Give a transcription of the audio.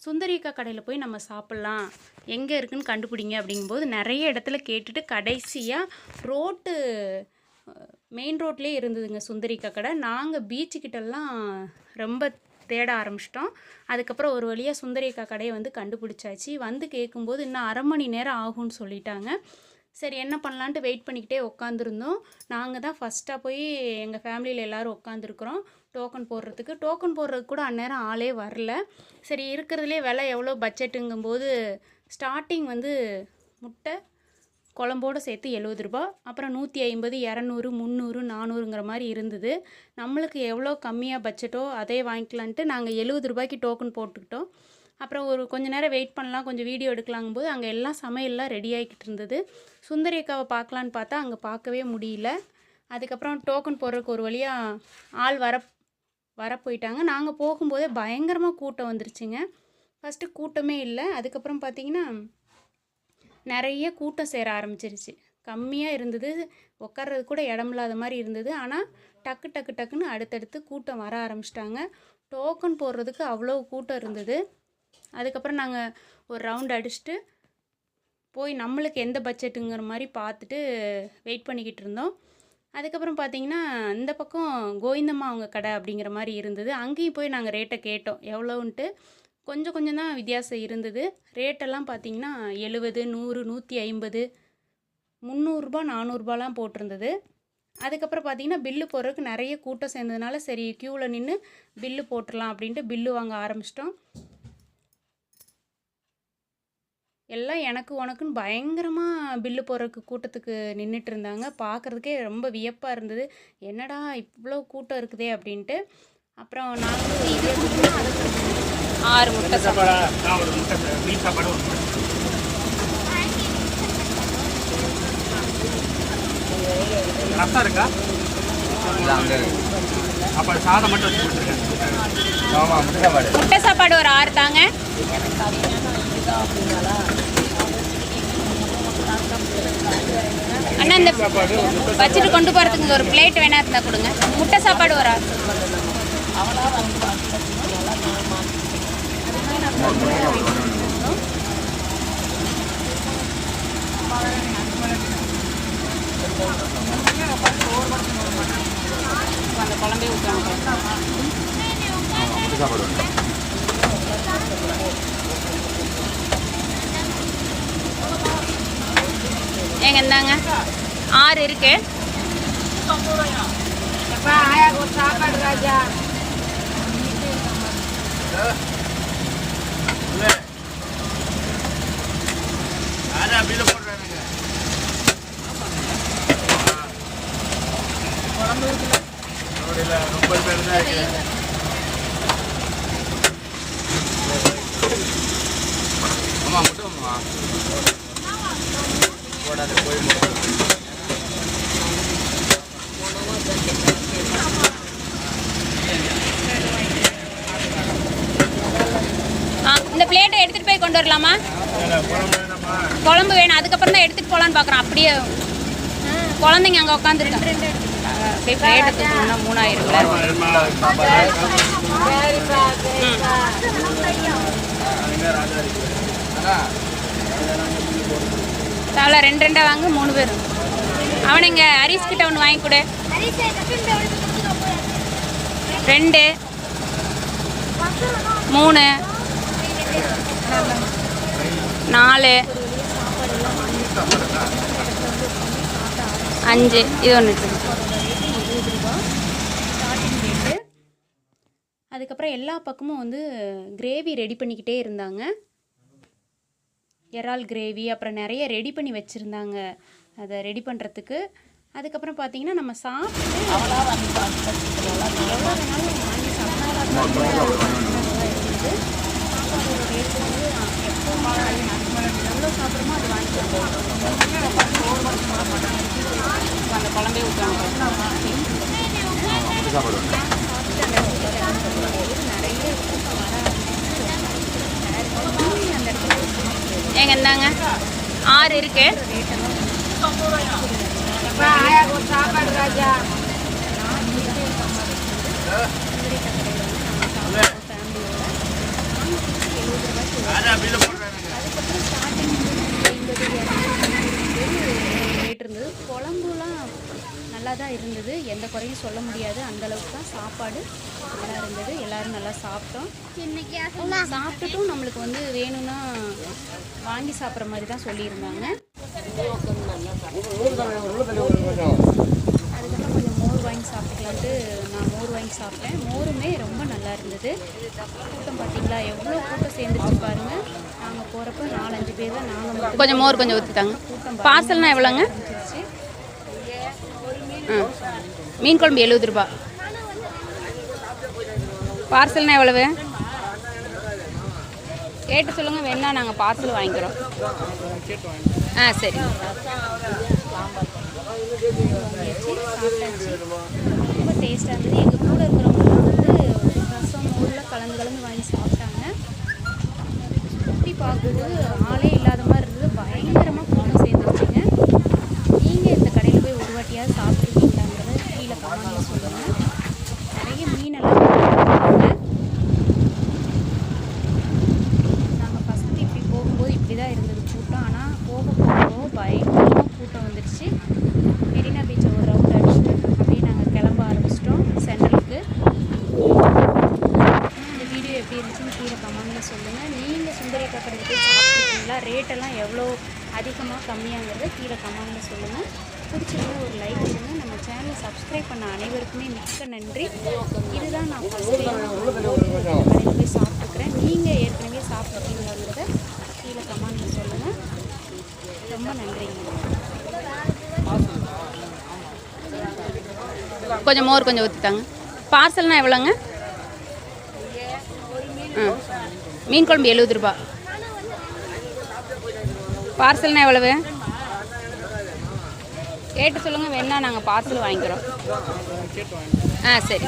சுந்தரிக்கா கடையில் போய் நம்ம சாப்பிட்லாம், எங்கே இருக்குதுன்னு கண்டுபிடிங்க அப்படிங்கும்போது நிறைய இடத்துல கேட்டுட்டு கடைசியாக மெயின் ரோட்லேயே இருந்ததுங்க சுந்தரிக்கா கடை. நாங்கள் பீச்சுக்கிட்டெல்லாம் ரொம்ப தேட ஆரம்பிச்சிட்டோம். அதுக்கப்புறம் ஒரு வழியாக சுந்தரிக்கா கடையை வந்து கண்டுபிடிச்சாச்சு. வந்து கேட்கும்போது இன்னும் 1/2 மணி நேரம் ஆகும்னு சொல்லிட்டாங்க. சரி என்ன பண்ணலான்ட்டு வெயிட் பண்ணிக்கிட்டே உட்காந்துருந்தோம். நாங்கள் தான் ஃபஸ்ட்டாக போய் எங்கள் ஃபேமிலியில் எல்லோரும் உட்காந்துருக்குறோம் டோக்கன் போடுறதுக்கு கூட அந்நேரம் ஆளே வரல. சரி இருக்கிறதுலே விலை எவ்வளோ பட்ஜெட்டுங்கும்போது ஸ்டார்டிங் வந்து முட்டை குழம்போடு சேர்த்து 70 ரூபா, அப்புறம் 150, 200, 300, 400ங்கிற மாதிரி இருந்தது. நம்மளுக்கு எவ்வளோ கம்மியாக பட்ஜெட்டோ அதே வாங்கிக்கலான்ட்டு நாங்கள் 70 ரூபாய்க்கு டோக்கன் போட்டுக்கிட்டோம். அப்புறம் கொஞ்சம் நேரம் வெயிட் பண்ணலாம், கொஞ்சம் வீடியோ எடுக்கலாங்கும்போது அங்கே எல்லாம் சமையல்லாம் ரெடி ஆகிக்கிட்டு இருந்தது. சுந்தரி அக்காவை பார்க்கலான்னு பார்த்தா அங்கே பார்க்கவே முடியல. அதுக்கப்புறம் டோக்கன் போடுறதுக்கு ஒரு வழியாக ஆள் வர போயிட்டாங்க. நாங்கள் போகும்போதே பயங்கரமாக கூட்டம் வந்துருச்சுங்க. ஃபஸ்ட்டு கூட்டமே இல்லை. அதுக்கப்புறம் பார்த்திங்கன்னா நிறைய கூட்டம் சேர ஆரம்பிச்சிருச்சு. கம்மியாக இருந்தது, உட்கார்றது கூட இடமில்லாத மாதிரி இருந்தது. ஆனால் டக்குன்னு அடுத்தடுத்து கூட்டம் வர ஆரம்பிச்சிட்டாங்க. டோக்கன் போடுறதுக்கு அவ்வளோ கூட்டம் இருந்தது. அதுக்கப்புறம் நாங்கள் ஒரு ரவுண்ட் அடிச்சுட்டு போய் நம்மளுக்கு எந்த பட்ஜெட்டுங்கிற மாதிரி பார்த்துட்டு வெயிட் பண்ணிக்கிட்டு இருந்தோம். அதுக்கப்புறம் பார்த்திங்கன்னா இந்த பக்கம் கோவிந்தம்மா அவங்க கடை அப்படிங்கிற மாதிரி இருந்தது. அங்கேயும் போய் நாங்கள் ரேட்டை கேட்டோம் எவ்வளோன்ட்டு. கொஞ்சம் தான் வித்தியாசம் இருந்தது. ரேட்டெல்லாம் பார்த்திங்கன்னா 70, 100, 150, 300 400 போட்டிருந்தது. அதுக்கப்புறம் பார்த்திங்கன்னா பில்லு போடுறதுக்கு நிறைய கூட்டம் சேர்ந்ததுனால சரி க்யூவில் நின்று பில்லு போட்டுடலாம் அப்படின்ட்டு பில்லு வாங்க ஆரம்பிச்சிட்டோம். எல்லாம் எனக்கு உனக்குன்னு பயங்கரமாக பில்லு போடுறதுக்கு கூட்டத்துக்கு நின்றுட்டு இருந்தாங்க. பார்க்குறதுக்கே ரொம்ப வியப்பாக இருந்தது. என்னடா இவ்வளோ கூட்டம் இருக்குதே அப்படின்ட்டு. அப்புறம் நாங்கள் இது 6 முட்டை சாப்பாடு இருக்கா? சாதம் மட்டும் முட்டை சாப்பாடு ஒரு 6 தாங்க. அண்ணா இந்த வச்சுட்டு கொண்டு போகிறதுக்கு ஒரு பிளேட் வேணா இருந்தால் கொடுங்க. முட்டை சாப்பாடு ஒரு 6. அந்த குழம்பே ஊற்றுவாங்க. ஏங்க இந்தாங்க 6 இருக்கு. சாப்பாடு ராஜா ரொம்ப பேர் தான் இருக்கு. ஆமாம் முட்டைமா போடாத போய் இந்த பிளேட்டை எடுத்துகிட்டு போய் கொண்டு வரலாமா? குழம்பு வேணும். அதுக்கப்புறம் தான் எடுத்துகிட்டு போகலான்னு பார்க்குறோம். அப்படியே குழந்தைங்க அங்கே உட்காந்துருக்காங்க. அப்படியே பிளேட்டை தூக்கணும்னா 3000. தவளை 2 வாங்க 3 பேர். அவனை இங்கே ஹரிஸ் கிட்ட ஒன்று வாங்கி கொடு. 2 3 4 5 இது ஒன்று. அதுக்கப்புறம் எல்லா பக்கமும் வந்து கிரேவி ரெடி பண்ணிக்கிட்டே இருந்தாங்க. இறால் கிரேவி அப்புறம் நிறைய ரெடி பண்ணி வச்சுருந்தாங்க அதை ரெடி பண்ணுறதுக்கு. அதுக்கப்புறம் பார்த்தீங்கன்னா நம்ம சாப்பிட்டு எவ்வளோ வேணாலும் வாங்கி சாப்பிடலாம். சாப்பாடோட ரேட்டு வந்து எவ்வளோ சாப்பிட்றோமோ அது வாங்கிக்கலாம். அந்த குழம்பே ஊற்றுவாங்க. நிறைய ஏங்க இந்தாங்க 6 இருக்கு. சாப்பாடு ராஜா ஃபேமிலியோட அது அப்படியே போடுறாங்க. அதுக்கப்புறம் ஸ்டார்டிங் 50 ரேட் இருந்தது. குழம்புலாம் நல்லா தான் இருந்தது, எந்த குறையும் சொல்ல முடியாது. அந்த அளவுக்கு தான் சாப்பாடு நல்லா இருந்தது. எல்லோரும் நல்லா சாப்பிட்டோம். சாப்பிட்டுட்டும் நம்மளுக்கு வந்து வேணும்னா வாங்கி சாப்பிட்ற மாதிரி தான் சொல்லியிருந்தாங்க. அதுக்கப்புறம் கொஞ்சம் மோர் வாங்கி சாப்பிட்டுக்கலான்ட்டு நான் மோர் வாங்கி சாப்பிட்டேன். மோருமே ரொம்ப நல்லா இருந்தது. கூட்டம் பார்த்தீங்களா, எவ்வளோ கூட்டம் சேர்ந்துருச்சு பாருங்கள். நாங்கள் போகிறப்ப 4-5 பேர் தான். நாங்கள் கொஞ்சம் மோர் கொஞ்சம் ஊற்றிட்டாங்க. கூட்டம் பார்சல்னால் எவ்வளோங்க? மீன் குழம்பு 70 ரூபா. பார்சல்னால் எவ்வளவு கேட்டு சொல்லுங்கள், வேணா நாங்கள் பார்சல் வாங்கிக்கிறோம். சரி. சாப்பிட்டாச்சு. ரொம்ப டேஸ்ட்டாக இருந்தது. எங்கள் கூட இருக்கிறவங்கலாம் வந்து ரசம் மோரில் கலந்து வாங்கி சாப்பிட்டாங்க. சுற்றி பார்க்கும்போது ஆளே இல்லாத மாதிரி இருந்தது. பயங்கரமாக கூட்டம் சேர்ந்துருச்சுங்க. நீங்கள் இந்த கடையில் போய் ஒரு வாட்டியாவது சாப்பிட்ருக்கீங்களாங்கிறத கீழே கமெண்ட்டில் சொல்லுங்கள். நிறைய மீனெல்லாம் நாங்கள் ஃபஸ்ட்டு இப்படி போகும்போது இப்படி தான் இருந்தது கூட்டம். ஆனால் போக பயங்கரமாக கூட்டம் வந்துடுச்சு. மெரினா பீச்சை ஒரு ரவுண்ட் அடிச்சுட்டு அப்படியே நாங்கள் கிளம்ப ஆரம்பிச்சிட்டோம் சென்ட்ரலுக்கு. இந்த வீடியோ எப்படி இருந்துச்சுன்னு கீழே கமெண்ட்டில் சொல்லுங்கள். நீங்கள் சுந்தரி அக்கா கடைக்கு போய் சாப்பிட்ருக்கீங்களா? ரேட்டெல்லாம் எவ்வளோ அதிகமாக கம்மியாங்கிறத கீழே கமெண்ட்டில் சொல்லுங்கள். பிடிச்சிருந்தா ஒரு லைக் கொடுங்க. நம்ம சேனலை சப்ஸ்கிரைப் பண்ண அனைவருக்குமே மிக்க நன்றி. இதுதான் நான் ஃபஸ்ட் டைம் கடையில் போய் சாப்பிட்ருக்குறேன். நீங்கள் ஏற்கனவே சாப்பிட்ருக்கீங்கிறத கீழே கமெண்ட்டில் சொல்லுங்கள். ரொம்ப நன்றிங்க. கொஞ்சம் மோர் கொஞ்சம் ஊற்றிட்டாங்க. பார்சல்னால் எவ்வளோங்க? மீன் குழம்பு 70 ரூபா. பார்சல்னால் எவ்வளவு கேட்டு சொல்லுங்கள், வேணா நாங்கள் பார்சல் வாங்கிக்கிறோம். சரி.